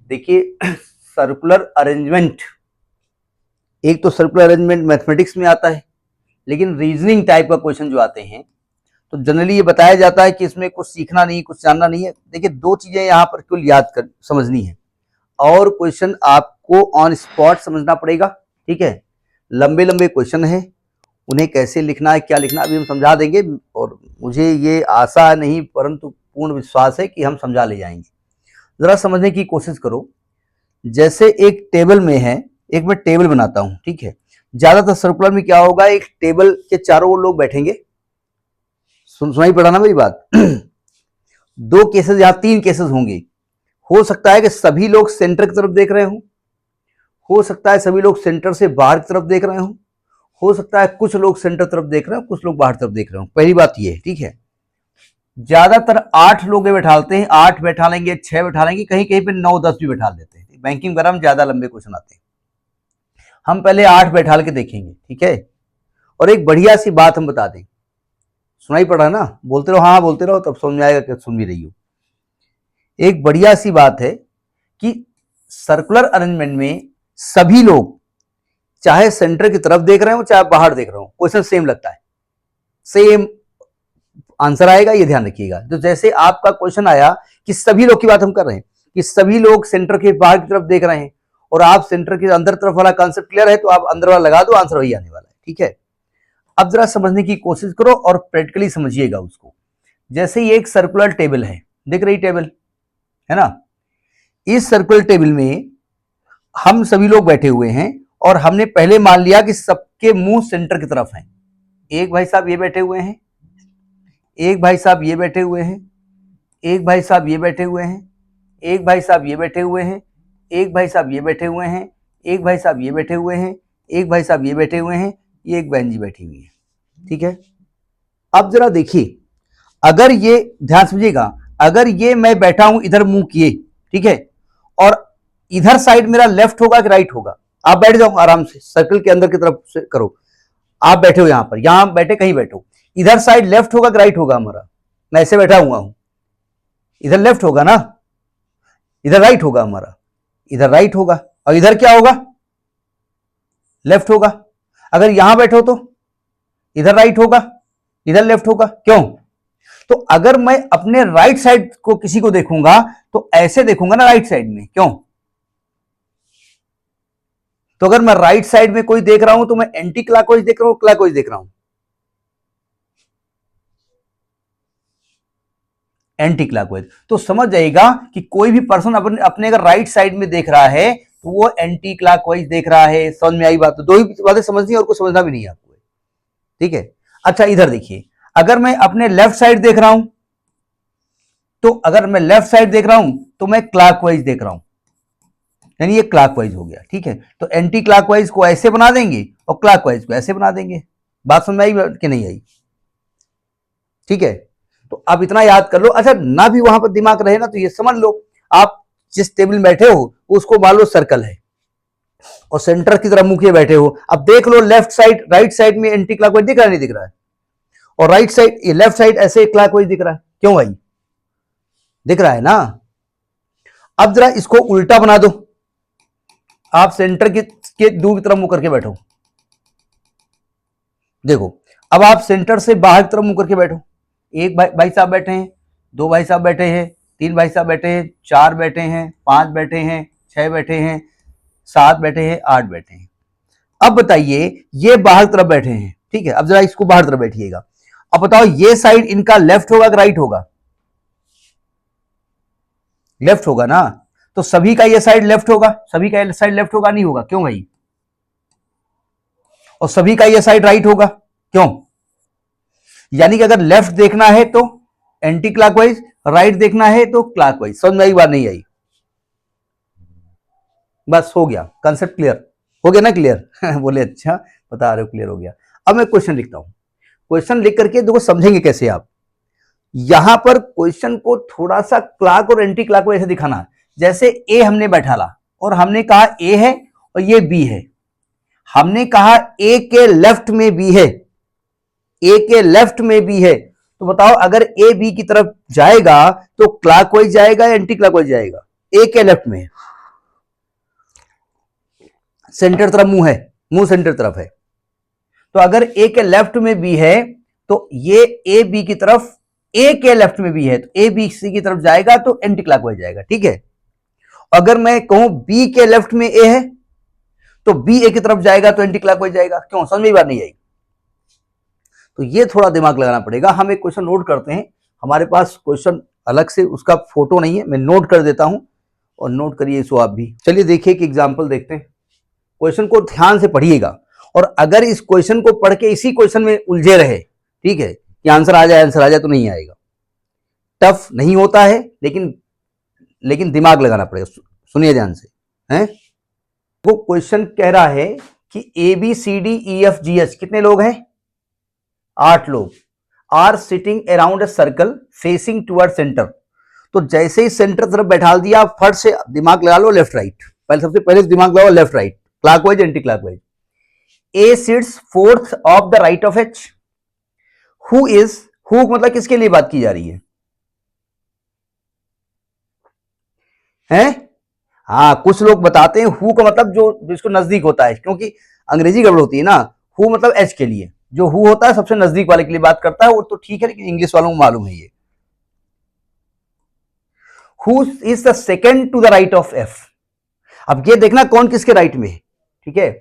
देखिए circular arrangement, एक तो सर्कुलर अरेंजमेंट मैथमेटिक्स में आता है, लेकिन रीजनिंग टाइप का क्वेश्चन जो आते हैं तो जनरली ये बताया जाता है कि इसमें कुछ सीखना नहीं, कुछ जानना नहीं है। देखिए दो चीजें यहाँ पर कुल याद कर समझनी है, और क्वेश्चन आपको ऑन स्पॉट समझना पड़ेगा। ठीक है, लंबे लंबे क्वेश्चन है, उन्हें कैसे लिखना है, क्या लिखना है, अभी हम समझा देंगे, और मुझे ये आशा नहीं परंतु पूर्ण विश्वास है कि हम समझा ले जाएंगे। जरा समझने की कोशिश करो। जैसे एक टेबल में है, एक मैं टेबल बनाता हूं, ठीक है, ज्यादातर सर्कुलर में क्या होगा, एक टेबल के चारों ओर लोग बैठेंगे। सुनाई पड़ा ना मेरी बात? दो केसेस, यहां तीन केसेस होंगे। हो सकता है कि सभी लोग सेंटर की तरफ देख रहे हो सकता है सभी लोग सेंटर से बाहर की तरफ देख रहे हो सकता है कुछ लोग सेंटर तरफ देख रहे हो, कुछ लोग बाहर तरफ देख रहे हो। पहली बात ये है, ठीक है। ज्यादातर 8 लोग बैठालते हैं, 8 बैठा लेंगे, 6 बैठा लेंगे, कहीं कहीं पे 9-10 भी बैठा देते हैं। बैंकिंग वगैरह में ज्यादा लंबे क्वेश्चन आते हैं। हम पहले 8 बैठाल के देखेंगे, ठीक है। और एक बढ़िया सी बात हम बता दें, सुनाई पड़ा ना? बोलते रहो, हाँ बोलते रहो, तब समझ में आएगा कि सुन भी रही हो। एक बढ़िया सी बात है कि सर्कुलर अरेंजमेंट में सभी लोग चाहे सेंटर की तरफ देख रहे हो चाहे बाहर देख रहे हो, क्वेश्चन सेम लगता है, सेम आंसर आएगा, ये ध्यान रखिएगा। तो जैसे आपका क्वेश्चन आया कि सभी लोग की बात हम कर रहे हैं कि सभी लोग सेंटर के बाहर की तरफ देख रहे हैं, और आप सेंटर के अंदर तरफ वाला कॉन्सेप्ट क्लियर है, तो आप अंदर वाला लगा दो, आंसर वही आने वाला है। ठीक है, अब जरा समझने की कोशिश करो और प्रैक्टिकली समझिएगा उसको। जैसे ये एक सर्कुलर टेबल है, दिख रही टेबल है ना? इस सर्कुलर टेबल में हम सभी लोग बैठे हुए हैं, और हमने पहले मान लिया कि सबके मुंह सेंटर की तरफ हैं। एक भाई साहब ये बैठे हुए हैं, एक भाई साहब ये बैठे हुए हैं, एक भाई साहब ये बैठे हुए हैं, एक भाई साहब ये बैठे हुए हैं, एक भाई साहब ये बैठे हुए हैं, एक भाई साहब ये बैठे हुए हैं, एक भाई साहब ये बैठे हुए हैं, ये एक बहन जी बैठी हुई है। ठीक है, अब जरा देखिए, अगर ये ध्यान समझिएगा, अगर ये मैं बैठा हूं इधर मुंह किए, ठीक है, और इधर साइड मेरा लेफ्ट होगा कि राइट होगा? आप बैठ जाओ आराम से, सर्कल के अंदर की तरफ से करो। आप बैठे हो यहां पर, यहां बैठे, कहीं बैठो, इधर साइड लेफ्ट होगा कि राइट होगा हमारा? मैं ऐसे बैठा हुआ हूं, इधर लेफ्ट होगा ना, इधर राइट होगा हमारा? इधर राइट होगा, और इधर क्या होगा? लेफ्ट होगा। अगर यहां बैठो तो इधर राइट होगा, इधर लेफ्ट होगा। क्यों? तो अगर मैं अपने राइट साइड को किसी को देखूंगा तो ऐसे देखूंगा ना राइट साइड में। क्यों? तो अगर मैं राइट साइड में कोई देख रहा हूं तो मैं एंटी क्लॉकवाइज देख रहा हूं, क्लॉकवाइज देख रहा हूं? Anti clockwise. तो समझ जाएगा कि कोई भी पर्सन अपने अगर राइट साइड में देख रहा है तो वो एंटी क्लॉकवाइज देख रहा है। समझ में आई बात? तो दो ही बातें समझनी है और कुछ समझना भी नहीं है आपको। ठीक है, अच्छा इधर देखिए, अगर मैं अपने लेफ्ट साइड देख रहा हूं तो अगर मैं लेफ्ट साइड देख रहा हूं तो मैं क्लॉकवाइज देख रहा हूं, यानी ये क्लॉकवाइज हो गया। ठीक है, तो एंटी क्लॉकवाइज को ऐसे बना देंगे और क्लॉकवाइज को ऐसे बना देंगे। बात समझ में आई कि नहीं आई? ठीक है, तो आप इतना याद कर लो। अच्छा, ना भी वहां पर दिमाग रहे ना तो ये समझ लो, आप जिस टेबल में बैठे हो उसको मान लो सर्कल है, और सेंटर की तरफ मुंह किए बैठे हो। अब देख लो लेफ्ट साइड, राइट साइड में एंटी क्लॉकवाइज दिख रहा है, नहीं दिख रहा है? और राइट साइड, ये लेफ्ट साइड ऐसे क्लॉकवाइज दिख रहा है। क्यों भाई? दिख रहा है ना? अब जरा इसको उल्टा बना दो, आप सेंटर के दूर की तरफ मुंह करके बैठो। देखो, अब आप सेंटर से बाहर की तरफ मुंह करके बैठो। एक भाई साहब बैठे हैं, 2 भाई साहब बैठे हैं, 3 भाई साहब बैठे हैं, 4 बैठे हैं, 5 बैठे हैं, 6 बैठे हैं, 7 बैठे हैं, 8 बैठे हैं। अब बताइए, ये बाहर तरफ बैठे हैं, ठीक है। अब जरा इसको बाहर तरफ बैठिएगा। अब बताओ, ये साइड इनका लेफ्ट होगा कि राइट होगा? लेफ्ट होगा ना? तो सभी का ये साइड लेफ्ट होगा, सभी का ये साइड लेफ्ट होगा, नहीं होगा? क्यों भाई? और सभी का ये साइड राइट होगा। क्यों? यानी कि अगर लेफ्ट देखना है तो एंटी क्लॉकवाइज, राइट देखना है तो क्लॉकवाइज। समझ में आई बात? नहीं आई? बस हो गया, कंसेप्ट क्लियर हो गया ना? क्लियर बोले अच्छा, बता रहे हो क्लियर हो गया। अब मैं क्वेश्चन लिखता हूं, क्वेश्चन लिख करके देखो समझेंगे कैसे आप। यहां पर क्वेश्चन को थोड़ा सा क्लॉक और एंटी क्लॉक ऐसे दिखाना। जैसे ए हमने बैठाला और हमने कहा ए है और ये बी है, हमने कहा ए के लेफ्ट में बी है, ए के लेफ्ट में बी है, तो बताओ अगर ए बी की तरफ जाएगा तो क्लॉकवाइज जाएगा या एंटी क्लॉकवाइज जाएगा? ए के लेफ्ट में, सेंटर तरफ मुंह है, मुंह सेंटर तरफ है। तो अगर ए के लेफ्ट में बी है तो ये ए बी की तरफ, ए के लेफ्ट में बी है तो ए बी सी की तरफ जाएगा तो एंटी क्लॉकवाइज जाएगा, ठीक है। अगर मैं कहूं बी के लेफ्ट में ए है तो बी ए की तरफ जाएगा तो एंटी क्लॉकवाइज जाएगा। क्यों, समझ में बात नहीं आएगी? तो ये थोड़ा दिमाग लगाना पड़ेगा। हम एक क्वेश्चन नोट करते हैं, हमारे पास क्वेश्चन अलग से उसका फोटो नहीं है, मैं नोट कर देता हूं और नोट करिए इसको आप भी। चलिए देखिए एक एग्जांपल देखते हैं, क्वेश्चन को ध्यान से पढ़िएगा और अगर इस क्वेश्चन को पढ़ के इसी क्वेश्चन में उलझे रहे, ठीक है, कि आंसर आ जाए तो नहीं आएगा। टफ नहीं होता है लेकिन दिमाग लगाना पड़ेगा। सुनिए ध्यान से, हैं? वो क्वेश्चन कह रहा है कि A B C D E F G H कितने लोग हैं? 8 लोग। Are sitting around a circle facing toward centre. तो जैसे ही सेंटर तरफ बैठा दिया, फट से दिमाग लगा लो लेफ्ट राइट। सबसे पहले दिमाग लगाओ left right, clockwise anti clockwise. A sits fourth of the right of H. Who मतलब किसके लिए बात की जा रही है? हैं? हाँ, कुछ लोग बताते हैं हु का मतलब जो जिसको नजदीक होता है, क्योंकि अंग्रेजी गड़बड़ होती है ना। हु मतलब एच के लिए, जो हु होता है सबसे नजदीक वाले के लिए बात करता है, वो तो ठीक है, लेकिन इंग्लिश वालों को मालूम है ये। Who is the second to the right of F. अब ये देखना कौन किसके राइट में है, ठीक है।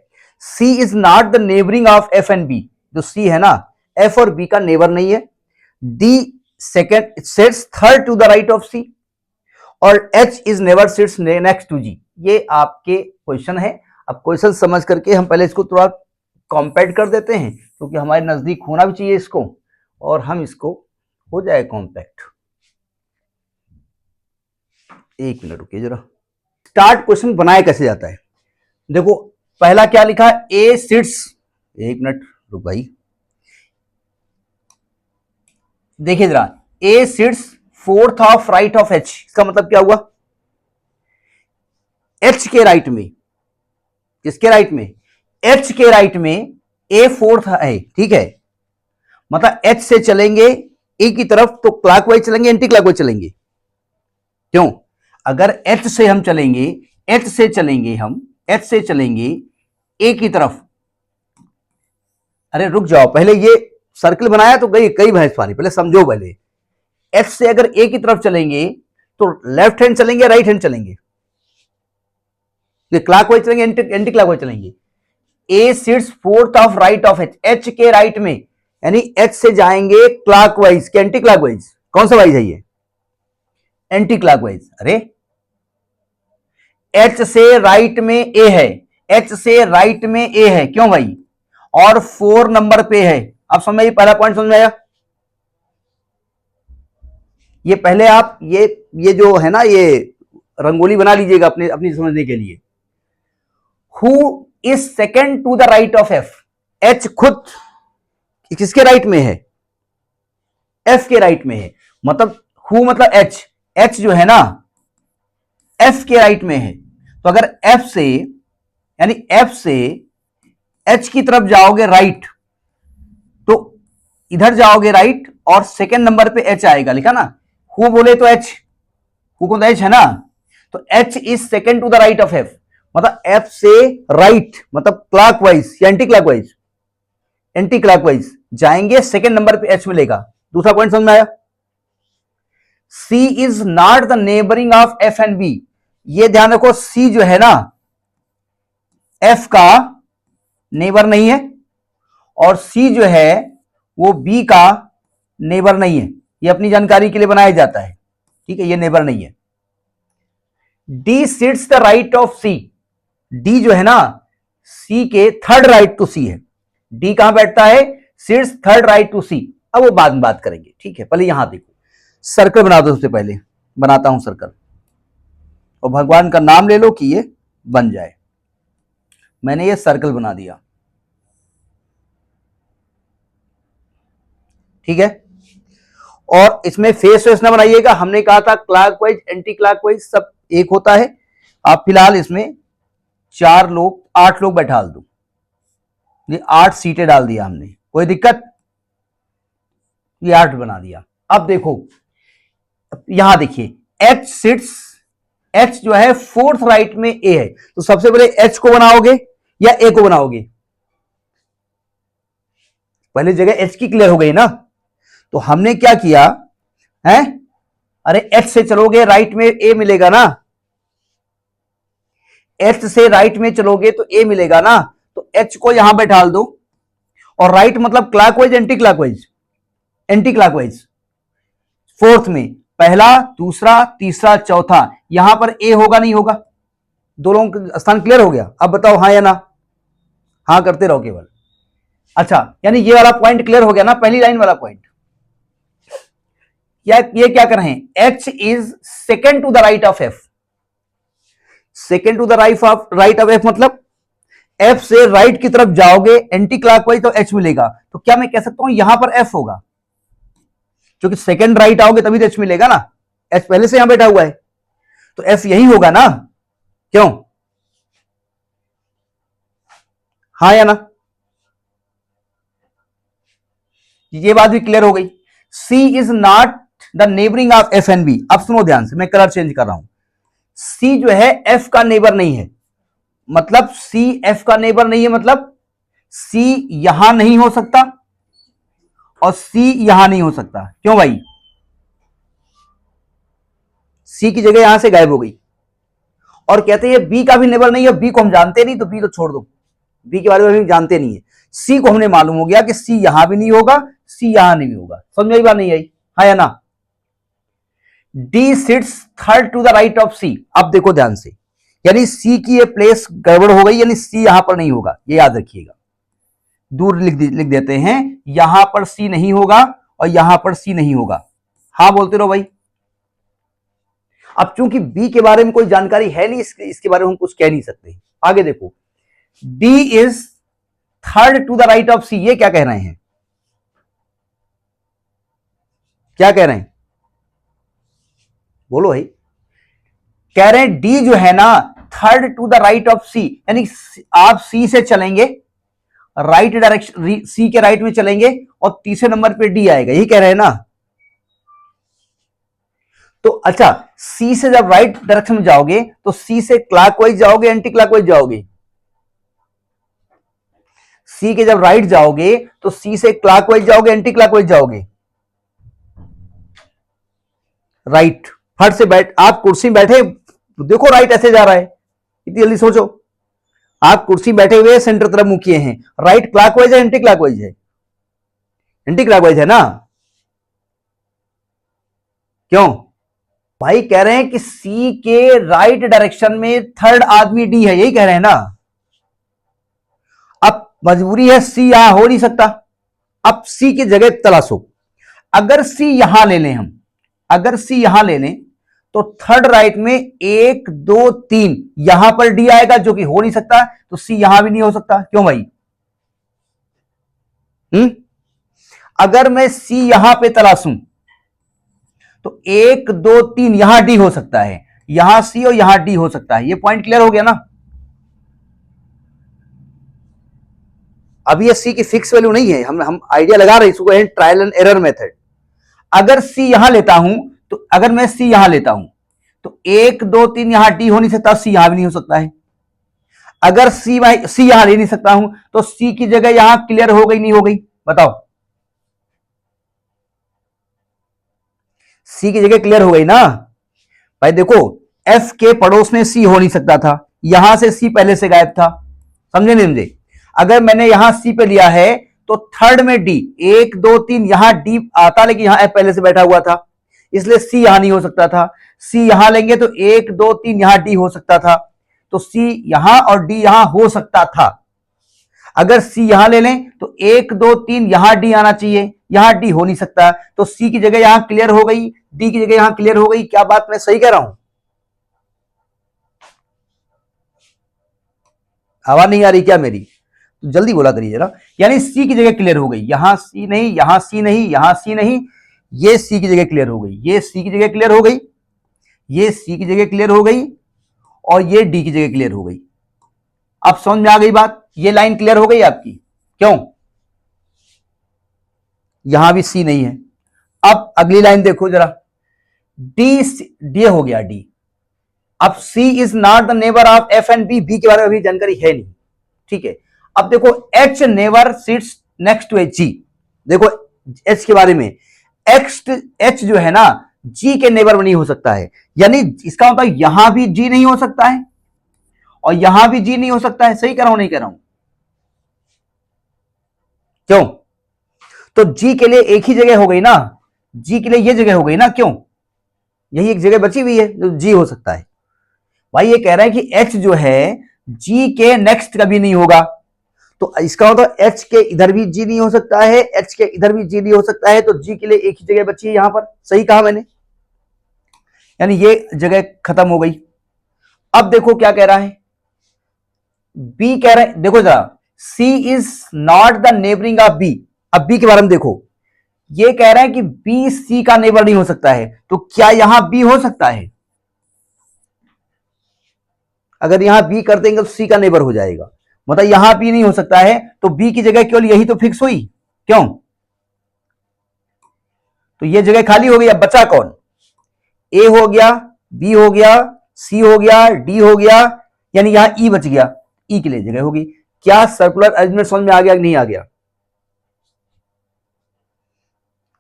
C is not the neighbouring of F and B. जो सी है ना, एफ और बी का नेबर नहीं है। D second sets third to the right of C और H is never sits next to G. ये आपके क्वेश्चन है। अब क्वेश्चन समझ करके हम पहले इसको थोड़ा कॉम्पैक्ट कर देते हैं, क्योंकि हमारे नजदीक होना भी चाहिए इसको, और हम इसको हो जाए कॉम्पैक्ट। एक मिनट रुकिए जरा। स्टार्ट क्वेश्चन बनाया कैसे जाता है, देखो पहला क्या लिखा है, ए सिट्स। एक मिनट रुक भाई, देखिए जरा, A sits fourth of right of H. इसका मतलब क्या हुआ? एच के राइट में, किसके राइट में? एच के राइट में ए फोर्थ है, ठीक है। मतलब एच से चलेंगे ए की तरफ तो क्लॉकवाइज चलेंगे, एंटी क्लॉकवाइज चलेंगे। क्यों? अगर एच से हम चलेंगे, एच से चलेंगे ए की तरफ। अरे रुक जाओ, पहले ये सर्कल बनाया तो गई कई भैंस पानी, पहले समझो। पहले एच से अगर ए की तरफ चलेंगे तो लेफ्ट हैंड चलेंगे, राइट हैंड चलेंगे? क्लॉकवाइज चलेंगे, एंटी क्लॉकवाइज चलेंगे। A sits fourth of right of H, H के राइट में, यानी एच से जाएंगे क्लॉकवाइज के एंटी क्लॉकवाइज? कौन सा वाइज है ये? Anti clockwise. अरे एच से राइट में ए है, एच से राइट में ए है, क्यों भाई? और 4 नंबर पे है। अब समझ में, पहला पॉइंट समझ में आया? ये पहले आप ये जो है ना, ये रंगोली बना लीजिएगा अपनी समझने के लिए। Who is second to the right of F. H खुद किसके राइट में है? एफ के राइट में है। मतलब हु मतलब एच, एच जो है ना एफ के राइट में है। तो अगर एफ से, यानी एफ से एच की तरफ जाओगे राइट, तो इधर जाओगे राइट और सेकेंड नंबर पे एच आएगा, लिखा ना। हु बोले तो एच, हु को तो एच है ना, तो H is second to the right of F. मतलब एफ से राइट मतलब क्लॉकवाइज या एंटी क्लॉकवाइज? एंटी क्लॉकवाइज जाएंगे, सेकेंड नंबर पे एच मिलेगा। दूसरा पॉइंट समझ में आया? C is not the neighbouring of F and B. ये ध्यान रखो, सी जो है ना एफ का नेबर नहीं है और सी जो है वो बी का नेबर नहीं है। ये अपनी जानकारी के लिए बनाया जाता है, ठीक है, ये नेबर नहीं है। D sits the right of C. D जो है ना सी के थर्ड राइट टू सी है। डी कहां बैठता है? सिट्स थर्ड राइट टू सी। अब वो बाद में बात करेंगे, ठीक है। पहले यहां देखो, सर्कल बना दो। सबसे पहले बनाता हूं सर्कल, और भगवान का नाम ले लो कि ये बन जाए। मैंने ये सर्कल बना दिया, ठीक है। और इसमें फेस वेस ना बनाइएगा, हमने कहा था क्लॉकवाइज एंटी क्लॉकवाइज सब एक होता है। आप फिलहाल इसमें 8 लोग बैठा दो। ये 8 सीटें डाल दिया हमने, कोई दिक्कत? ये 8 बना दिया। अब देखो यहां देखिए, एच सिट्स, एच जो है फोर्थ राइट में ए है, तो सबसे पहले एच को बनाओगे, या ए को बनाओगे? पहले जगह एच की क्लियर हो गई ना, तो हमने क्या किया है, अरे एच से चलोगे राइट में ए मिलेगा ना, एच से राइट में चलोगे तो ए मिलेगा ना, तो एच को यहां पे ढाल दो, और राइट मतलब clockwise anti clockwise, anti clockwise. Fourth में पहला दूसरा तीसरा चौथा, यहां पर ए होगा नहीं होगा? दोनों का स्थान क्लियर हो गया? अब बताओ हाँ या ना? हाँ करते रहो केवल। अच्छा, यानी ये वाला पॉइंट क्लियर हो गया ना, पहली लाइन वाला पॉइंट। ये क्या कर रहे हैं, H is second to the right of F. Second to the right of F मतलब एफ से राइट की तरफ जाओगे एंटी क्लॉकवाइज तो एच मिलेगा, तो क्या मैं कह सकता हूं यहां पर एफ होगा? क्योंकि सेकेंड राइट आओगे तभी तो एच मिलेगा ना, एच पहले से यहां बैठा हुआ है, तो एफ यही होगा ना, क्यों? हाँ या ना? ये बात भी क्लियर हो गई। C is not the neighbouring of F and B. अब सुनो ध्यान से, मैं कलर चेंज कर रहा हूं। सी जो है एफ का नेबर नहीं है, मतलब सी एफ का नेबर नहीं है, मतलब सी यहां नहीं हो सकता और सी यहां नहीं हो सकता। क्यों भाई? सी की जगह यहां से गायब हो गई, और कहते हैं बी का भी नेबर नहीं है, बी को हम जानते नहीं, तो बी तो छोड़ दो, बी के बारे में हम जानते नहीं है। सी को हमने मालूम हो गया कि सी यहां भी नहीं होगा, सी यहां नहीं होगा। समझ में बात नहीं आई? हाँ या ना? D sits third to the right of C. अब देखो ध्यान से, यानी सी की ये प्लेस गड़बड़ हो गई, यानी सी यहां पर नहीं होगा, ये याद रखिएगा। दूर लिख देते हैं, यहां पर सी नहीं होगा और यहां पर सी नहीं होगा। हाँ बोलते रहो भाई। अब चूंकि बी के बारे में कोई जानकारी है नहीं, इसके बारे में हम कुछ कह नहीं सकते। आगे देखो, D is third to the right of C. ये क्या कह रहे हैं, क्या कह रहे हैं? बोलो भाई। कह रहे हैं डी जो है ना third to the right of C, यानी आप सी से चलेंगे, राइट डायरेक्शन, सी के राइट में चलेंगे और तीसरे नंबर पे डी आएगा, यही कह रहे हैं ना? तो अच्छा, सी से जब राइट डायरेक्शन में जाओगे तो सी से क्लॉकवाइज जाओगे एंटी क्लॉकवाइज जाओगे? सी के जब राइट जाओगे तो सी से क्लॉकवाइज जाओगे एंटी क्लॉकवाइज जाओगे? राइट। फट से बैठ, आप कुर्सी में बैठे देखो राइट ऐसे जा रहा है, इतनी जल्दी सोचो। आप कुर्सी बैठे हुए सेंटर तरफ मुंह किए हैं, राइट क्लॉकवाइज है एंटी क्लॉकवाइज है? एंटी क्लॉकवाइज है ना? क्यों भाई? कह रहे हैं कि सी के राइट डायरेक्शन में थर्ड आदमी डी है, यही कह रहे हैं ना? अब मजबूरी है, सी यहां हो नहीं सकता, अब सी की जगह तलाशो। अगर सी यहां ले लें हम, अगर सी यहां ले लें तो थर्ड राइट में 1 2 3 यहां पर डी आएगा, जो कि हो नहीं सकता, तो सी यहां भी नहीं हो सकता। क्यों भाई? अगर मैं सी यहां पे तलाशूं तो 1 2 3 यहां डी हो सकता है, यहां सी और यहां डी हो सकता है। ये पॉइंट क्लियर हो गया ना? अब ये सी की फिक्स वैल्यू नहीं है, हम आइडिया लगा रहे हैं, इसको ट्रायल एंड एरर मेथड। अगर सी यहां लेता हूं, तो अगर मैं सी यहां लेता हूं तो 1 2 3 यहां डी हो नहीं सकता, सी यहां भी नहीं हो सकता है। अगर सी यहां ले नहीं सकता हूं तो सी की जगह यहां क्लियर हो गई नहीं हो गई? बताओ। सी की जगह क्लियर हो गई ना भाई? देखो, एफ के पड़ोस में सी हो नहीं सकता था, यहां से सी पहले से गायब था। समझे नहीं समझे? अगर मैंने यहां सी पे लिया है तो थर्ड में डी, 1 2 3 यहां डी आता, लेकिन यहां एफ पहले से बैठा हुआ था, इसलिए सी यहां नहीं हो सकता था। सी यहां लेंगे तो 1 2 3 यहां डी हो सकता था, तो सी यहां और डी यहां हो सकता था। अगर सी यहां ले लें तो 1 2 3 यहां डी आना चाहिए, यहां डी हो नहीं सकता, तो सी की जगह यहां क्लियर हो गई, डी की जगह यहां क्लियर हो गई। क्या बात मैं सही कह रहा हूं? आवाज नहीं आ रही क्या मेरी? तो जल्दी बोला करिए जरा। यानी सी की जगह क्लियर हो गई, यहां सी नहीं, यहां सी नहीं, यहां सी नहीं, ये सी की जगह क्लियर हो गई, ये सी की जगह क्लियर हो गई, ये सी की जगह क्लियर हो गई, और ये डी की जगह क्लियर हो गई। अब समझ में आ गई बात? ये लाइन क्लियर हो गई आपकी? क्यों? यहां भी सी नहीं है। अब अगली लाइन देखो जरा, डी डी हो गया डी। अब C is not the neighbour of F and B, B के बारे में अभी जानकारी है नहीं, ठीक है। अब देखो H never sits next to G। देखो H के बारे में, H जो है ना G के नेबर नहीं हो सकता है, यानी इसका मतलब यहां भी G नहीं हो सकता है और यहां भी G नहीं हो सकता है। सही कह रहा हूं नहीं कह रहा हूं? क्यों? तो G के लिए एक ही जगह हो गई ना, G के लिए ये जगह हो गई ना, क्यों? यही एक जगह बची हुई है जो G हो सकता है। भाई ये कह रहा है कि H जो है G के नेक्स्ट कभी नहीं होगा, तो इसका मतलब H के इधर भी G नहीं हो सकता है, H के इधर भी G नहीं हो सकता है, तो G के लिए एक ही जगह बची है यहां पर। सही कहा मैंने, यानी ये जगह खत्म हो गई। अब देखो क्या कह रहा है, B कह रहा है, देखो जरा, C is not the neighbouring of B। अब B के बारे में देखो, ये कह रहा है कि B C का नेबर नहीं हो सकता है, तो क्या यहां B हो सकता है? अगर यहां B कर देंगे तो C का नेबर हो जाएगा, मतलब यहां B नहीं हो सकता है, तो B की जगह केवल यही तो फिक्स हुई, क्यों? तो ये जगह खाली हो गई। अब बचा कौन? A हो गया, B हो गया, C हो गया, D हो गया, यानी यहां E बच गया। E के लिए जगह होगी। क्या सर्कुलर अरेंजमेंट समझ में आ गया कि नहीं आ गया?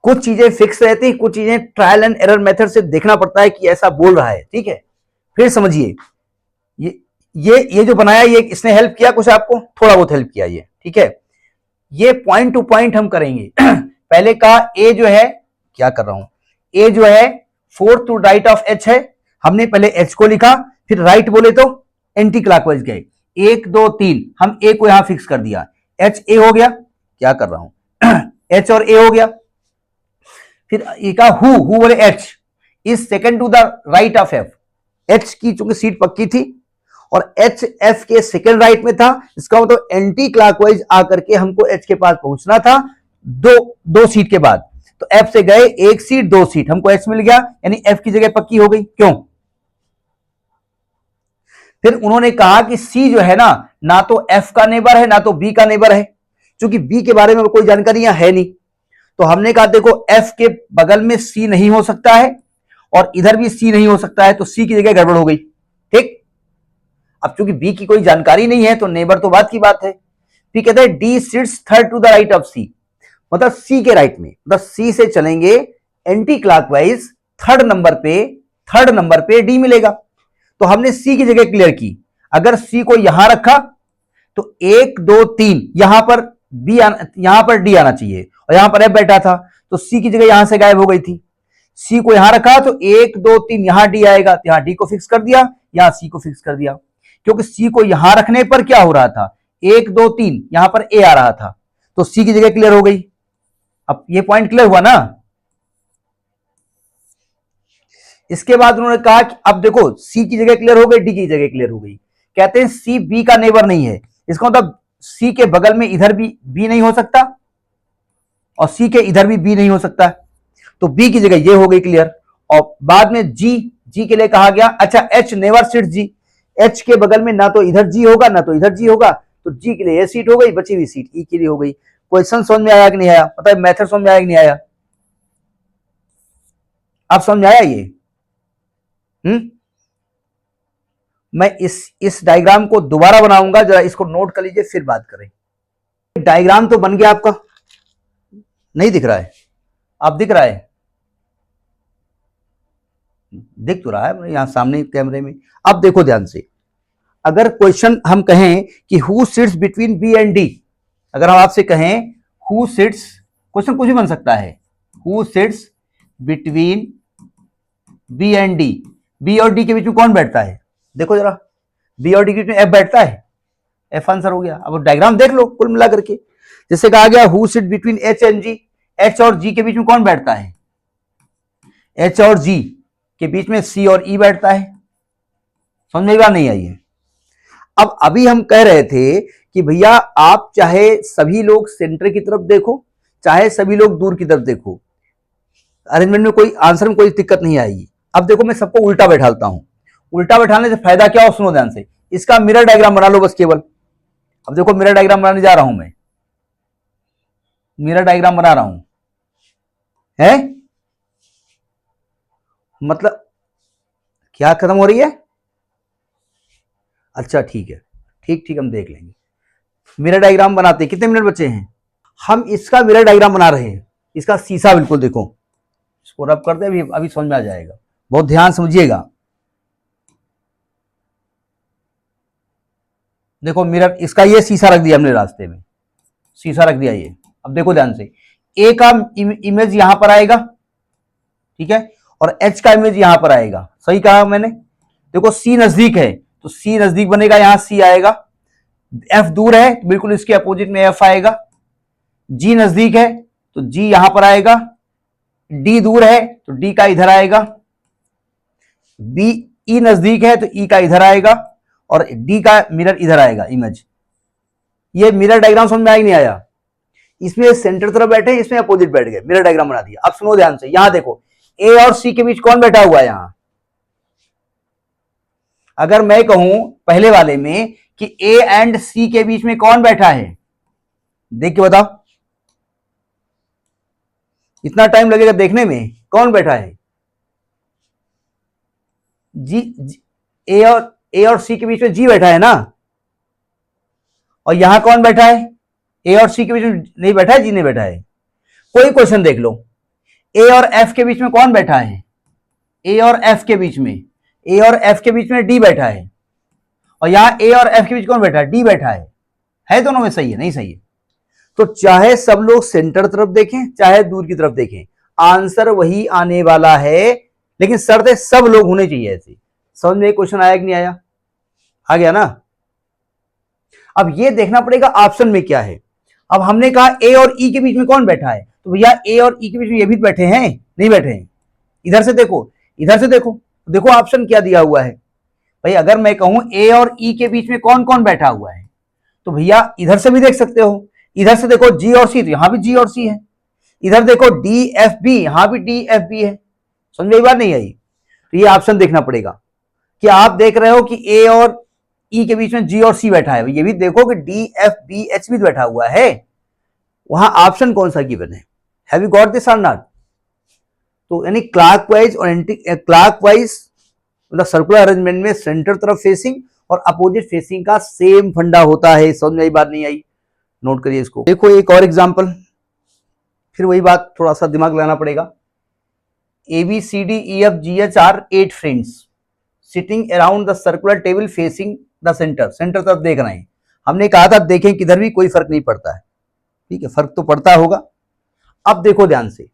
कुछ चीजें फिक्स रहती, कुछ चीजें ट्रायल एंड एरर मेथड से देखना पड़ता है कि ऐसा बोल रहा है, ठीक है। फिर समझिए, ये ये जो बनाया, ये इसने हेल्प किया कुछ आपको? थोड़ा बहुत हेल्प किया ये, ठीक है। ये पॉइंट टू पॉइंट हम करेंगे। पहले का ए जो है, क्या कर रहा हूं, ए जो है fourth to right of H है। हमने पहले एच को लिखा, फिर राइट बोले तो एंटी क्लॉकवाइज गए, 1 2 3, हम ए को यहां फिक्स कर दिया, एच ए हो गया। क्या कर रहा हूं, एच और ए हो गया। फिर ए का हु बोले H is second to the right of F. H की चूंकि सीट पक्की थी और एच एफ के सेकेंड राइट में था, इसका मतलब एंटी क्लॉकवाइज आकर के हमको एच के पास पहुंचना था दो सीट के बाद। तो एफ से गए, एक सीट दो सीट, हमको एच मिल गया, यानी एफ की जगह पक्की हो गई। क्यों? फिर उन्होंने कहा कि सी जो है ना तो एफ का नेबर है ना तो बी का नेबर है, क्योंकि बी के बारे में कोई जानकारी यहां है नहीं। तो हमने कहा देखो एफ के बगल में सी नहीं हो सकता है और इधर भी सी नहीं हो सकता है, तो सी की जगह गड़बड़ हो गई, ठीक। अब चूंकि बी की कोई जानकारी नहीं है तो नेबर तो बात की बात है। फिर कहते हैं D sits third to the right of C, मतलब सी के राइट में, मतलब सी से चलेंगे एंटी क्लॉकवाइज, थर्ड नंबर पे डी मिलेगा। तो हमने सी की जगह क्लियर की। अगर सी को यहां रखा तो 1 2 3 यहां पर बी यहां पर डी आना चाहिए, और यहां पर एफ बैठा था, तो सी की जगह यहां से गायब हो गई थी। सी को यहां रखा तो 1 2 3 यहां डी आएगा, तो यहां डी को फिक्स कर दिया, यहां सी को फिक्स कर दिया। क्योंकि सी को यहां रखने पर क्या हो रहा था, 1 2 3 यहां पर ए आ रहा था, तो सी की जगह क्लियर हो गई। अब ये पॉइंट क्लियर हुआ ना। इसके बाद उन्होंने कहा कि अब देखो सी की जगह क्लियर हो गई, डी की जगह क्लियर हो गई। कहते हैं सी बी का नेबर नहीं है, इसका मतलब सी के बगल में इधर भी बी नहीं हो सकता और सी के इधर भी बी नहीं हो सकता, तो बी की जगह ये हो गई क्लियर। और बाद में जी के लिए कहा गया, अच्छा एच नेवर सिट जी, एच के बगल में ना तो इधर जी होगा ना तो इधर जी होगा, तो जी के लिए ये सीट हो गई, बची हुई सीट ई के लिए हो गई। क्वेश्चन समझ में आया कि नहीं आया? पता है मैथड समझ में आया कि नहीं आया? आप समझ में आया ये? मैं इस डायग्राम को दोबारा बनाऊंगा, जरा इसको नोट कर लीजिए, फिर बात करें। डायग्राम तो बन गया आपका, नहीं दिख रहा है? आप दिख रहा है? दिख तो रहा है यहां सामने कैमरे में। अब देखो ध्यान से, अगर क्वेश्चन हम कहें कि who sits between B and D, अगर हम आपसे कहें हु सिट्स, क्वेश्चन कुछ भी बन सकता है, who sits between B and D, B और डी के बीच में कौन बैठता है? देखो जरा, बी और डी के बीच में एफ बैठता है, एफ आंसर हो गया। अब डायग्राम देख लो कुल मिला करके, जैसे कहा गया who sit between H and G, H और जी के बीच में कौन बैठता है? एच और जी के बीच में सी और ई बैठता है। समझ में बात नहीं आई है? अब अभी हम कह रहे थे कि भैया आप चाहे सभी लोग सेंटर की तरफ देखो, चाहे सभी लोग दूर की तरफ देखो, अरेंजमेंट में कोई आंसर में कोई दिक्कत नहीं आएगी। अब देखो मैं सबको उल्टा बैठाता हूं, उल्टा बैठाने से फायदा क्या हो, सुनो ध्यान से, इसका मिरर डायग्राम बना लो बस केवल। अब देखो मिरर डायग्राम बनाने जा रहा हूं मैं, मिरर डायग्राम बना रहा हूं, है मतलब क्या खत्म हो रही है? अच्छा ठीक है, ठीक ठीक हम देख लेंगे। मिरर डायग्राम बनाते हैं। कितने मिनट बचे हैं? हम इसका मिरर डायग्राम बना रहे हैं, इसका शीशा। बिल्कुल देखो, इसको रब कर दे, अभी समझ में आ जाएगा। बहुत ध्यान समझिएगा। देखो मिरर, इसका ये शीशा रख दिया हमने रास्ते में, शीशा रख दिया ये। अब देखो ध्यान से, ए का इमेज यहां पर आएगा, ठीक है, और एच का इमेज यहां पर आएगा। सही कहा मैंने? देखो सी नजदीक है तो सी नजदीक बनेगा, यहां सी आएगा। एफ दूर है तो बिल्कुल इसके अपोजिट में एफ आएगा। जी नजदीक है तो जी यहां पर आएगा। डी दूर है तो डी का इधर आएगा। बी, ई नजदीक है तो ई का इधर आएगा, और डी का मिरर इधर आएगा इमेज। ये मिरर डायग्राम समझ में आया नहीं आया? इसमें सेंटर तरफ बैठे, इसमें अपोजिट बैठ गए, मिरर डायग्राम बना दिया। अब सुनो ध्यान से, यहां देखो ए और सी के बीच कौन बैठा हुआ है यहां? अगर मैं कहूं पहले वाले में कि ए एंड सी के बीच में कौन बैठा है, देख के बताओ। इतना टाइम लगेगा देखने में, कौन बैठा है? जी, ए और सी के बीच में जी बैठा है ना। और यहां कौन बैठा है? ए और सी के बीच में नहीं बैठा है, जी नहीं बैठा है। कोई क्वेश्चन देख लो, ए और एफ के बीच में कौन बैठा है? ए और एफ के बीच में, ए और एफ के बीच में डी बैठा है। और यहां ए और एफ के बीच कौन बैठा है? डी बैठा है दोनों में सही है? नहीं सही है। तो चाहे सब लोग सेंटर तरफ देखें चाहे दूर की तरफ देखें, आंसर वही आने वाला है, लेकिन शर्त है सब लोग होने चाहिए ऐसे। समझ में क्वेश्चन आया कि नहीं आया? आ गया ना? अब ये देखना पड़ेगा ऑप्शन में क्या है। अब हमने कहा ए और ई के बीच में कौन बैठा है, तो भैया ए और ई के बीच में ये भी बैठे हैं? नहीं बैठे हैं। इधर से देखो, इधर से देखो, देखो ऑप्शन क्या दिया हुआ है भाई। अगर मैं कहूं ए और ई के बीच में कौन कौन बैठा हुआ है, तो भैया इधर से भी देख सकते हो। इधर से देखो जी और सी, तो यहां भी जी और सी है। इधर देखो डी एफ बी, यहां भी डी एफ बी है। समझ में बात नहीं आई? तो ये ऑप्शन देखना पड़ेगा कि आप देख रहे हो कि ए और ई के बीच में जी और सी बैठा है, ये भी देखो कि डी एफ बी एच भी बैठा हुआ है। वहां ऑप्शन कौन सा गिवन है? हैव यू गॉट दिस और नॉट? तो यानी क्लॉकवाइज और एंटी क्लॉकवाइज मतलब सर्कुलर अरेंजमेंट में सेंटर तरफ फेसिंग और अपोजिट फेसिंग का सेम फंडा होता है। समझ में आई बात नहीं आई? नोट करिए इसको। देखो एक और एग्जांपल, फिर वही बात, थोड़ा सा दिमाग लगाना पड़ेगा। A B C D E F G H are 8 friends sitting around the circular table facing the centre. Centre तरफ देख रहे हैं। हमने कहा था देखें किधर भी कोई फर्क नहीं पड़ता है, ठीक है, फर्क तो पड़ता होगा। अब देखो ध्यान से,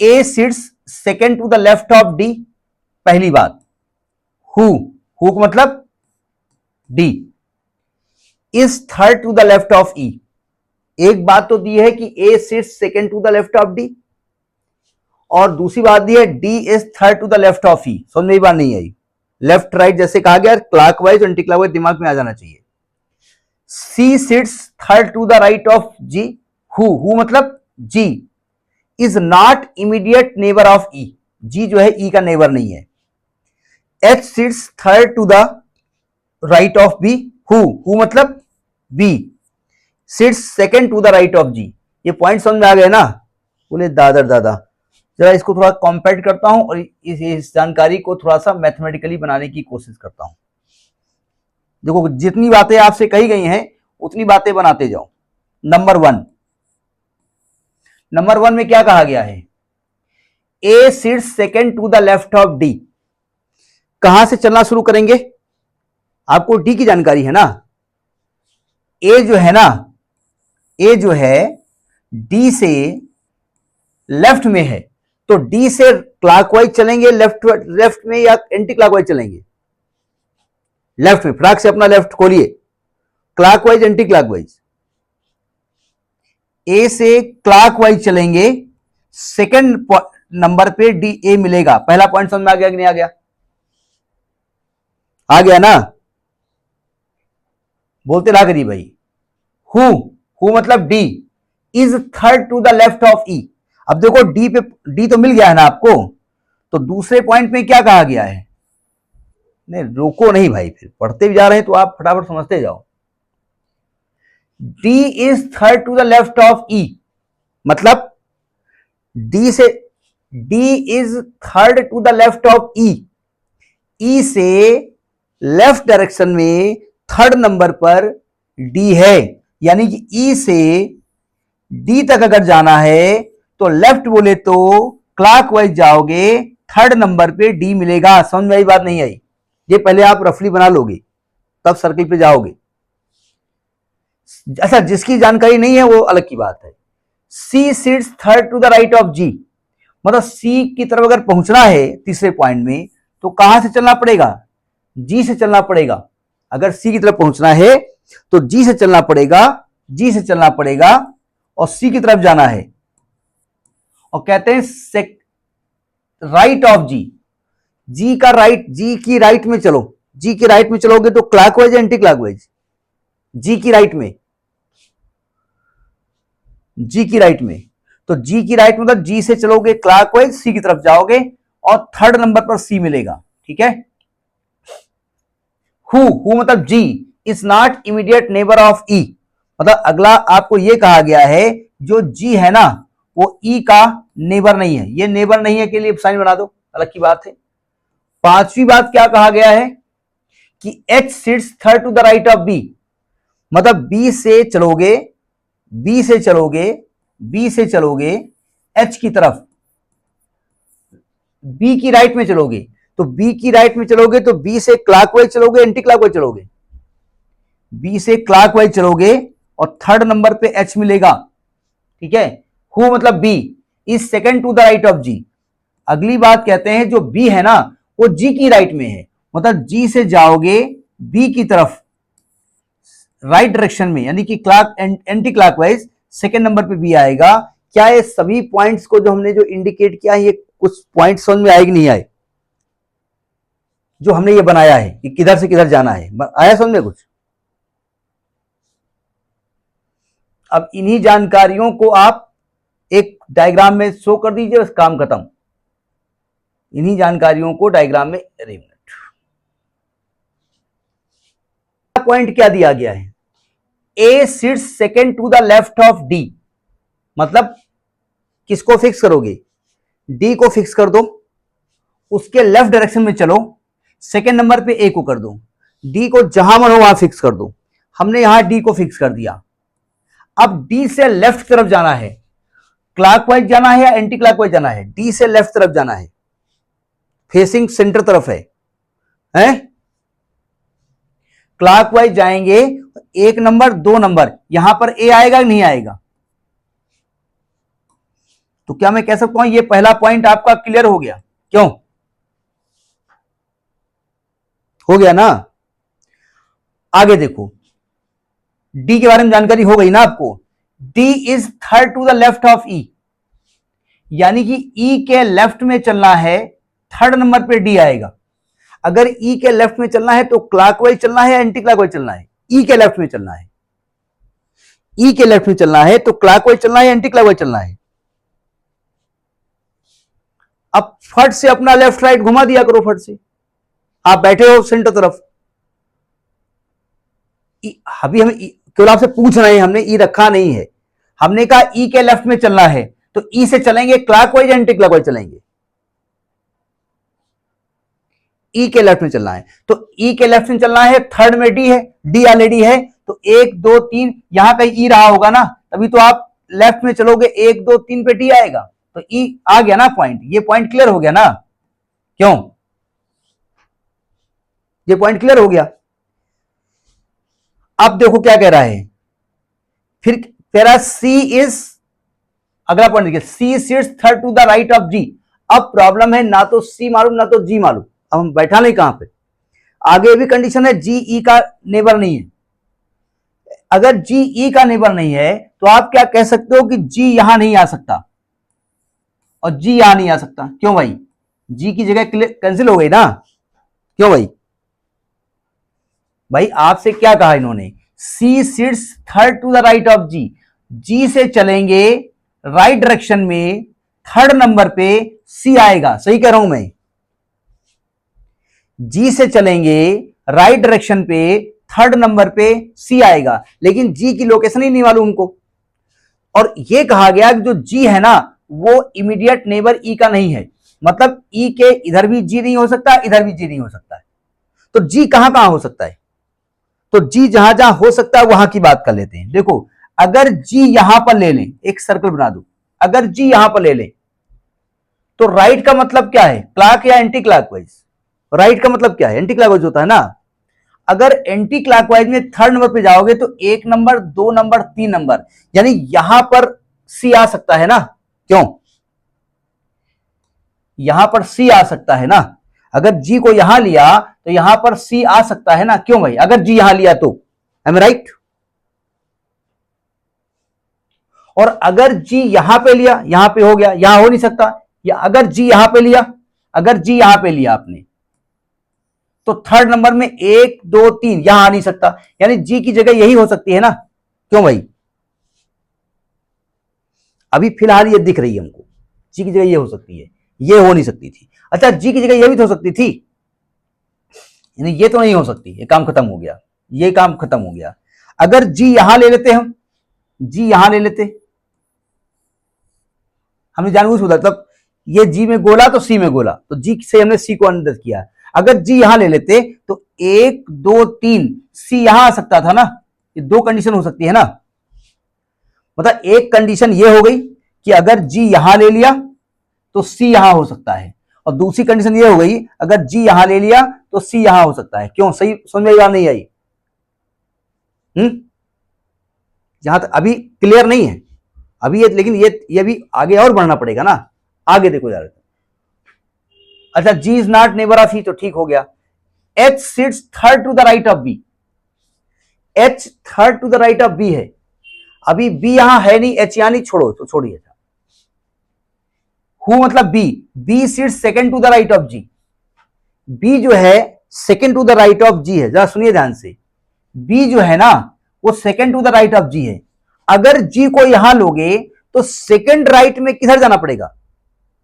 A sits second to the left of D, पहली बात। हु का मतलब D is third to the left of E. एक बात तो दी है कि A sits second to the left of D, और दूसरी बात दी है D is third to the left of E. समझ में बात नहीं आई? लेफ्ट राइट जैसे कहा गया, क्लॉकवाइज एंटी क्लॉकवाइज दिमाग में आ जाना चाहिए। C sits third to the right of G. हु मतलब G is not immediate neighbour of E. G जो है ई का नेबर नहीं है। H sits third to the right of B. हु मतलब B sits second to the right of G. ये पॉइंट समझ में आ गए ना? बोले दादा जरा इसको थोड़ा कॉम्पैक्ट करता हूं और इस जानकारी को थोड़ा सा मैथमेटिकली बनाने की कोशिश करता हूं। देखो जितनी बातें आपसे कही गई हैं उतनी बातें बनाते जाओ। नंबर वन में क्या कहा गया है? A sits second to the left of D. कहां से चलना शुरू करेंगे? आपको डी की जानकारी है ना। ए जो है डी से लेफ्ट में है, तो डी से क्लॉकवाइज चलेंगे लेफ्ट में या एंटी क्लॉकवाइज चलेंगे? लेफ्ट में। फटाक से अपना लेफ्ट खोलिए, क्लॉकवाइज एंटी क्लॉकवाइज। ए से क्लॉकवाइज चलेंगे, सेकंड नंबर पे डी ए मिलेगा। पहला पॉइंट समझ में आ गया कि नहीं आ गया? आ गया ना? बोलते रहा करिए भाई। हु मतलब D is third to the left of E. अब देखो डी तो मिल गया है ना आपको, तो दूसरे पॉइंट में क्या कहा गया है? नहीं रोको नहीं भाई, फिर पढ़ते भी जा रहे हैं तो आप फटाफट समझते जाओ। D is third to the left of E, मतलब D is third to the left of E. E से लेफ्ट डायरेक्शन में थर्ड नंबर पर डी है, यानी कि ई से डी तक अगर जाना है तो लेफ्ट बोले तो क्लॉकवाइज जाओगे, थर्ड नंबर पे डी मिलेगा। समझ में आई बात नहीं आई? ये पहले आप रफली बना लोगे तब सर्किल पे जाओगे। अच्छा, जिसकी जानकारी नहीं है वो अलग की बात है। C sits third to the right of G, मतलब सी की तरफ अगर पहुंचना है तीसरे पॉइंट में तो कहां से चलना पड़ेगा? जी से चलना पड़ेगा। अगर सी की तरफ पहुंचना है तो जी से चलना पड़ेगा, जी से चलना पड़ेगा और सी की तरफ जाना है। और कहते हैं राइट ऑफ जी, जी का राइट, जी की राइट में चलो। जी की राइट में चलोगे तो क्लॉकवाइज एंटी क्लॉकवाइज? जी की राइट में, जी की राइट में। तो जी की राइट मतलब जी से चलोगे क्लॉकवाइज, सी की तरफ जाओगे और थर्ड नंबर पर सी मिलेगा। ठीक है। हु मतलब G is not immediate neighbour of E, मतलब अगला आपको यह कहा गया है जो जी है ना वो ई का नेबर नहीं है। ये नेबर नहीं है के लिए साइन बना दो, अलग की बात है। पांचवी बात क्या कहा गया है कि H sits third to the right of B, मतलब बी से चलोगे, बी से चलोगे, बी से चलोगे एच की तरफ, बी की राइट में चलोगे। तो बी की राइट में चलोगे तो बी से क्लॉकवाइज चलोगे एंटी क्लॉकवाइज चलोगे? बी से क्लॉकवाइज चलोगे और थर्ड नंबर पे एच मिलेगा। ठीक है। हु मतलब B is second to the right of G. अगली बात कहते हैं जो बी है ना वो जी की राइट में है, मतलब जी से जाओगे बी की तरफ राइट डायरेक्शन में, यानी कि clock anti clockwise, second number पे बी आएगा। क्या ये सभी पॉइंट्स को जो हमने जो इंडिकेट किया है ये कुछ पॉइंट्स समझ में आए कि नहीं आए? जो हमने ये बनाया है कि किधर से किधर जाना है, आया समझ में कुछ? अब इन्हीं जानकारियों को आप एक डायग्राम में शो कर दीजिए, बस काम खत्म। इन्हीं जानकारियों को डायग्राम में, अरे मिनट, पॉइंट क्या दिया गया है? A sits second to the left of D, मतलब किसको फिक्स करोगे? डी को फिक्स कर दो, उसके लेफ्ट डायरेक्शन में चलो, सेकंड नंबर पे ए को कर दो, डी को जहां मन हो वहां फिक्स कर दो। हमने यहां डी को फिक्स कर दिया। अब डी से लेफ्ट तरफ जाना है, क्लॉकवाइज जाना है या एंटी क्लॉकवाइज जाना है? डी से लेफ्ट तरफ जाना है, फेसिंग सेंटर तरफ है, क्लॉकवाइज जाएंगे। एक नंबर, दो नंबर, यहां पर ए आएगा नहीं आएगा? तो क्या मैं कह सकता हूं ये पहला पॉइंट आपका क्लियर हो गया? क्यों हो गया ना? आगे देखो, डी के बारे में जानकारी हो गई ना आपको? D is third to the left of E, यानी कि ई के लेफ्ट में चलना है, थर्ड नंबर पे डी आएगा। अगर ई के लेफ्ट में चलना है तो क्लॉकवाइज चलना है या एंटी क्लॉकवाइज चलना है? ई के लेफ्ट में चलना है। ई के लेफ्ट में चलना है तो क्लॉकवाइज चलना है या एंटी क्लॉकवाइज चलना है? अब फट से अपना लेफ्ट राइट घुमा दिया करो, फट से। आप बैठे हो सेंटर तरफ, अभी हम केवल आपसे पूछ रहे हैं, हमने ई रखा नहीं है। हमने कहा ई के लेफ्ट में चलना है तो ई से चलेंगे क्लॉकवाइज एंटी क्लॉकवाइज चलेंगे? ई के लेफ्ट में चलना है तो ई के लेफ्ट में चलना है, थर्ड में डी है, डी ऑलरेडी है तो 1 2 3 यहां कहीं ई रहा होगा ना, तभी तो आप लेफ्ट में चलोगे, 1 2 3 पे डी आएगा तो ई आ गया ना पॉइंट। ये पॉइंट क्लियर हो गया ना? क्यों? ये पॉइंट क्लियर हो गया। अब देखो क्या कह रहा है, फिर कह रहा है सी इज, अगला पॉइंट देखिए, C sits third to the right of G. अब प्रॉब्लम है ना तो सी मालूम ना तो जी मालूम, अब हम बैठा नहीं कहां पे? आगे भी कंडीशन है जी ई का नेबर नहीं है। अगर जी ई का नेबर नहीं है तो आप क्या कह सकते हो कि जी यहां नहीं आ सकता और जी यहां नहीं आ सकता। क्यों भाई? जी की जगह कैंसिल हो गई ना? क्यों भाई? भाई आपसे क्या कहा इन्होंने? C sits third to the right of G, G से चलेंगे राइट डायरेक्शन में, थर्ड नंबर पे सी आएगा। सही कह रहा हूं मैं? जी से चलेंगे राइट डायरेक्शन पे, थर्ड नंबर पे सी आएगा, लेकिन जी की लोकेशन ही नहीं मालूम उनको। और यह कहा गया कि जो जी है ना वो इमीडिएट नेबर ई का नहीं है, मतलब ई के इधर भी जी नहीं हो सकता, इधर भी जी नहीं हो सकता है। तो जी कहां कहां हो सकता है? तो जी जहां जहां हो सकता है वहां की बात कर लेते हैं। देखो अगर जी यहां पर ले लें, एक सर्कल बना दो, अगर जी यहां पर ले लें तो राइट का मतलब क्या है, क्लॉक या एंटी क्लॉकवाइज? राइट का मतलब क्या है, एंटी क्लॉकवाइज होता है ना। अगर एंटी क्लॉकवाइज में थर्ड नंबर पे जाओगे तो 1 नंबर, 2 नंबर, 3 नंबर, यानी यहां पर सी आ सकता है ना, क्यों? यहां पर सी आ सकता है ना, अगर जी को यहां लिया तो यहां पर सी आ सकता है ना, क्यों भाई? अगर जी यहां लिया तो, एम राइट? और अगर जी यहां पे लिया, यहां पे हो गया, यहां हो नहीं सकता, या अगर जी यहां पे लिया, अगर जी यहां पे लिया आपने तो थर्ड नंबर में 1 2 3 यहां आ नहीं सकता, यानी जी की जगह यही हो सकती है ना, क्यों भाई? अभी फिलहाल ये दिख रही है हमको, जी की जगह ये हो सकती है, ये हो नहीं सकती थी। अच्छा जी की जगह ये भी तो हो सकती थी, यानी ये तो नहीं हो सकती, ये काम खत्म हो गया, ये काम खत्म हो गया। अगर जी यहां ले लेते हम, जी यहां ले लेते, हमने जानबूझ बोला मतलब ये जी में गोला तो सी में गोला, तो जी से हमने सी को अंदर किया। अगर जी यहां ले लेते तो 1 2 3 सी यहां आ सकता था ना, ये दो कंडीशन हो सकती है ना। मतलब एक कंडीशन ये हो गई कि अगर जी यहां ले लिया तो सी यहां हो सकता है, और दूसरी कंडीशन ये हो गई अगर जी यहां ले लिया तो सी यहां हो सकता है। क्यों? सही समझ में बात नहीं आई? जहां तक अभी क्लियर नहीं है अभी ये, लेकिन ये भी आगे और बढ़ना पड़ेगा ना, आगे देखो यार। अच्छा G is not neighbour of E तो ठीक हो गया। H sits third to the right of B, H third to the right of B है, अभी बी यहां है नहीं, एच यहां नहीं, छोड़ो तो छोड़िए। हु मतलब B, B sits second to the right of G, B जो है second to the right of G है, जरा सुनिए ध्यान से, बी जो है ना वो second to the right of G है। अगर जी को यहां लोगे तो सेकंड राइट में किधर जाना पड़ेगा,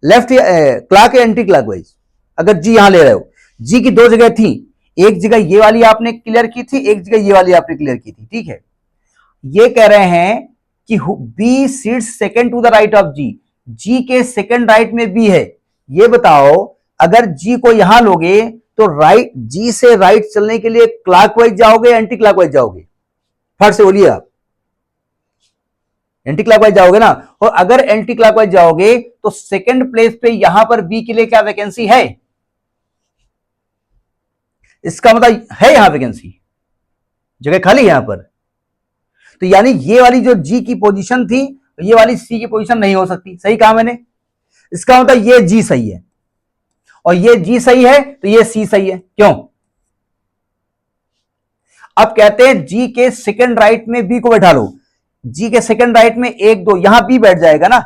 लेफ्ट क्लॉक या एंटी क्लॉकवाइज? अगर जी यहां ले रहे हो, जी की दो जगह थी, एक जगह ये वाली आपने क्लियर की थी, एक जगह ये वाली आपने क्लियर की थी, ठीक है। ये कह रहे हैं कि B sits second to the right of G, G के सेकंड राइट में बी है। ये बताओ अगर जी को यहां लोगे तो राइट, जी से राइट चलने के लिए क्लॉकवाइज जाओगे एंटी क्लॉकवाइज जाओगे? फट से बोलिए आप, एंटी क्लॉकवाइज जाओगे ना। और अगर एंटी क्लॉकवाइज जाओगे तो सेकंड प्लेस पे यहां पर बी के लिए क्या वैकेंसी है? इसका मतलब है यहां वैकेंसी, जगह खाली है यहां पर। तो यानी ये वाली जो जी की पोजीशन थी ये वाली सी की पोजीशन नहीं हो सकती, सही कहा मैंने। इसका मतलब ये जी सही है, और ये जी सही है तो ये सी सही है, क्यों? अब कहते हैं जी के सेकंड राइट में बी को बैठा लो, जी के सेकंड राइट में 1 2 यहां बी बैठ जाएगा ना,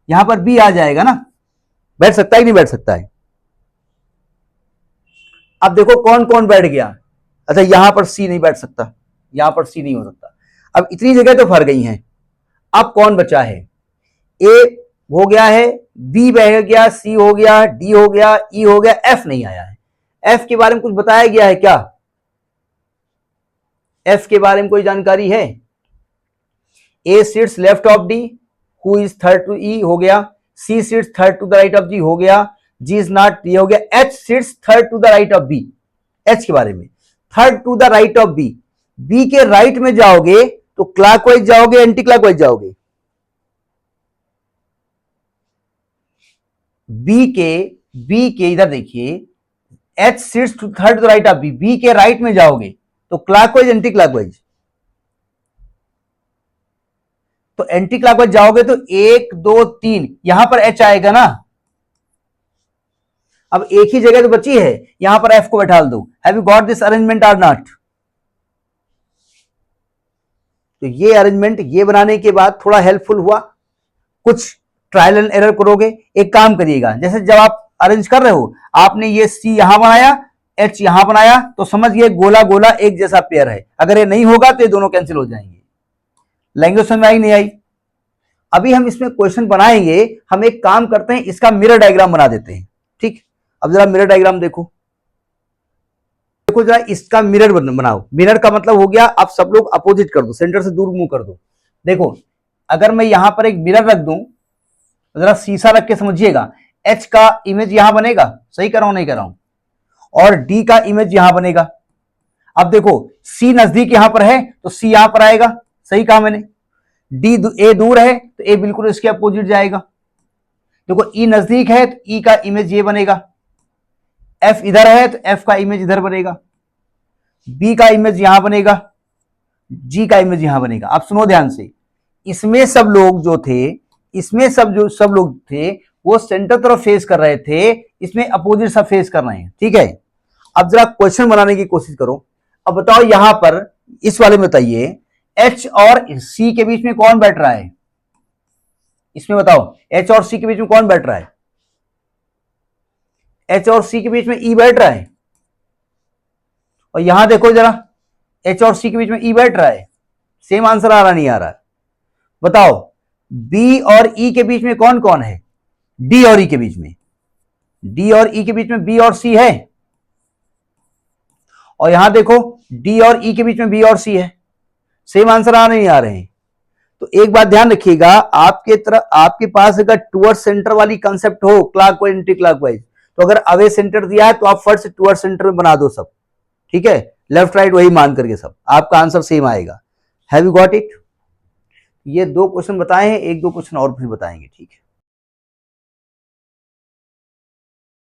यहां पर बी आ जाएगा ना, बैठ सकता है कि नहीं बैठ सकता है? अब देखो कौन कौन बैठ गया। अच्छा यहां पर सी नहीं बैठ सकता, यहां पर सी नहीं हो सकता। अब इतनी जगह तो भर गई हैं, अब कौन बचा है? ए हो गया है, बी बह गया, सी हो गया, डी हो गया, ई हो गया, एफ नहीं आया है। एफ के बारे में कुछ बताया गया है क्या? एफ के बारे में कोई जानकारी है? A sits left of D, हु इज थर्ड टू ई हो गया, C sits third to the right of G हो गया, जी इज नॉट ये हो गया, H sits third to the right of B. H के बारे में third to the right of B, B के राइट में जाओगे तो क्लॉकवाइज जाओगे एंटी क्लॉकवाइज जाओगे? बी के इधर देखिए, H sits to third to the right of B, B के राइट में जाओगे तो क्लॉकवाइज एंटी क्लॉकवाइज? तो एंटी क्लॉकवाइज जाओगे तो 1 2 3 यहां पर एच आएगा ना। अब एक ही जगह तो बची है, यहां पर एफ को बैठा दो। Have you got this arrangement और नॉट? तो ये अरेंजमेंट ये बनाने के बाद थोड़ा हेल्पफुल हुआ, कुछ ट्रायल एंड एरर करोगे। एक काम करिएगा, जैसे जब आप अरेंज कर रहे हो आपने ये सी यहां बनाया, एच यहां बनाया, तो समझिए गोला गोला एक जैसा पेयर है। अगर ये नहीं होगा तो ये दोनों कैंसिल हो जाएंगे। लैंग्वेज समझ में आई नहीं आई? अभी हम इसमें क्वेश्चन बनाएंगे, हम एक काम करते हैं इसका मिरर डायग्राम बना देते हैं, ठीक। अब जरा मिरर डायग्राम देखो, देखो जरा इसका मिरर बनाओ। मिरर का मतलब हो गया आप सब लोग अपोजिट कर दो, सेंटर से दूर मुंह कर दो। देखो अगर मैं यहां पर एक मिरर रख दूं, जरा शीशा रख के समझिएगा, एच का इमेज यहां बनेगा, सही कर रहा हूं नहीं कर रहा हूं, और डी का इमेज यहां बनेगा। अब देखो सी नजदीक यहां पर है तो सी यहां पर आएगा, सही कहा मैंने। डी ए दूर है तो ए बिल्कुल इसके अपोजिट जाएगा। देखो ई नजदीक है तो ई का इमेज ये बनेगा, एफ इधर है तो एफ का इमेज इधर बनेगा, बी का इमेज यहां बनेगा, जी का इमेज यहां बनेगा। आप सुनो ध्यान से, इसमें सब लोग जो थे, इसमें सब लोग थे वो सेंटर तरफ फेस कर रहे थे, इसमें अपोजिट सब फेस कर रहे हैं, ठीक है। अब जरा क्वेश्चन बनाने की कोशिश करो। अब बताओ यहां पर इस वाले में बताइए एच और सी के बीच में कौन बैठ रहा है, इसमें बताओ एच और सी के बीच में कौन बैठ रहा है, एच और सी के बीच में ई बैठ रहा है। और यहां देखो जरा एच और सी के बीच में ई बैठ रहा है, सेम आंसर आ रहा नहीं आ रहा है। बताओ बी और ई के बीच में कौन कौन है, डी और ई के बीच में, डी और ई के बीच में बी और सी है। और यहां देखो डी और ई के बीच में बी और सी है, सेम आंसर आ नहीं आ रहे हैं। तो एक बात ध्यान रखिएगा, आपके पास अगर टूवर्ड सेंटर वाली कंसेप्ट हो, क्लॉकवाइज एंटी क्लॉकवाइज, तो अगर अवे सेंटर दिया है तो आप फर्स्ट से टूवर्ड सेंटर में बना दो सब, ठीक है, लेफ्ट राइट वही मान करके सब, आपका आंसर सेम आएगा। Have you got it? ये 2 क्वेश्चन बताए हैं, 1-2 क्वेश्चन और भी बताएंगे, ठीक है।